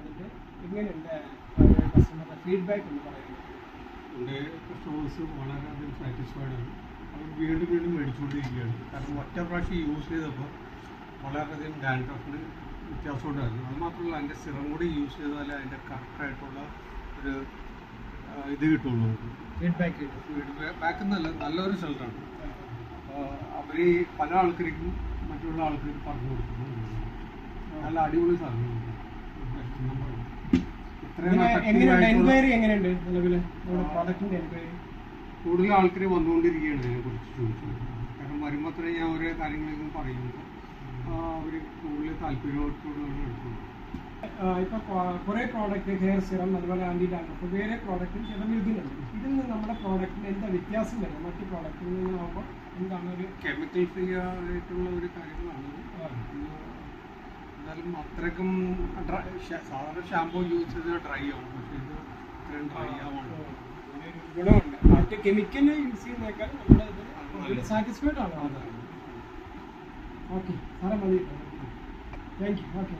വന്നിട്ട് എങ്ങനെയുണ്ട് കസ്റ്റമറുടെ ഫീഡ്ബാക്ക് എന്ന് പറയുന്നത്? എൻ്റെ കസ്റ്റമേഴ്സ് വളരെയധികം സാറ്റിസ്ഫൈഡ് ആണ്. അവർ വീണ്ടും വീണ്ടും മേടിച്ചുകൊണ്ടിരിക്കുകയാണ്. കാരണം ഒറ്റ പ്രാവശ്യം യൂസ് ചെയ്തപ്പോൾ വളരെയധികം ഡാൻഡ്രഫിന് വ്യത്യാസം ഉണ്ടായിരുന്നു. അതുമാത്രമല്ല അതിൻ്റെ സിറം കൂടി യൂസ് ചെയ്താലേ അതിൻ്റെ കറക്റ്റായിട്ടുള്ള ഒരു ഇത് കിട്ടുള്ളൂ നമുക്ക്. ഫീഡ്ബാക്ക് എന്നല്ല, നല്ലൊരു റിസൾട്ടാണ്. അവർ പല ആൾക്കാർക്കും മറ്റുള്ള ആൾക്കാർക്ക് പറഞ്ഞു കൊടുക്കുന്നു. നല്ല അടിപൊളി സാധനമാണ്. എൻക്വയറി എങ്ങനെയുണ്ട് നിലവിൽ പ്രോഡക്റ്റിന്റെ എൻക്വയറി? കൂടുതൽ ആൾക്കാർ വന്നുകൊണ്ടിരിക്കുകയാണ് ഇതിനെക്കുറിച്ച് ചോദിച്ചത്. കാരണം വരുമ്പോൾ അത്രയും ഞാൻ ഓരോ കാര്യങ്ങളൊക്കെ പറയുമ്പോൾ അവർ കൂടുതൽ താല്പര്യത്തോടെയാണ് എടുക്കുന്നത്. ഇപ്പോൾ കുറേ പ്രോഡക്റ്റ് ഹെയർ സിറം അതുപോലെ ആൻറ്റി ഡാൻഡ്രഫ് വേറെ പ്രോഡക്റ്റും ചില വിൽക്കുന്നുണ്ട്. ഇതിൽ നിന്ന് നമ്മുടെ പ്രോഡക്റ്റിന് എന്താ വ്യത്യാസം വരുന്നത്? മറ്റു പ്രോഡക്റ്റിൽ നിന്നാകുമ്പോൾ എന്താണ് ഒരു കെമിക്കൽ ഫ്രീ ആയിട്ടുള്ള ഒരു കാര്യങ്ങളാണ്. എന്നാലും അത്രയ്ക്കും സാധാരണ ഷാമ്പൂ യൂസ് ചെയ്ത് ഡ്രൈ ആവും. പക്ഷേ ഇത് ഇത്രയും ഡ്രൈ ആവാണ് ഗുണമുണ്ട്. മറ്റ് കെമിക്കൽ യൂസ് ചെയ്യുന്നേക്കാൾ നമ്മുടെ ഇതിൽ സാറ്റിസ്ഫൈഡ് ആണ്. ഓക്കെ സാറേ മതി. Thank you. ഓക്കെ.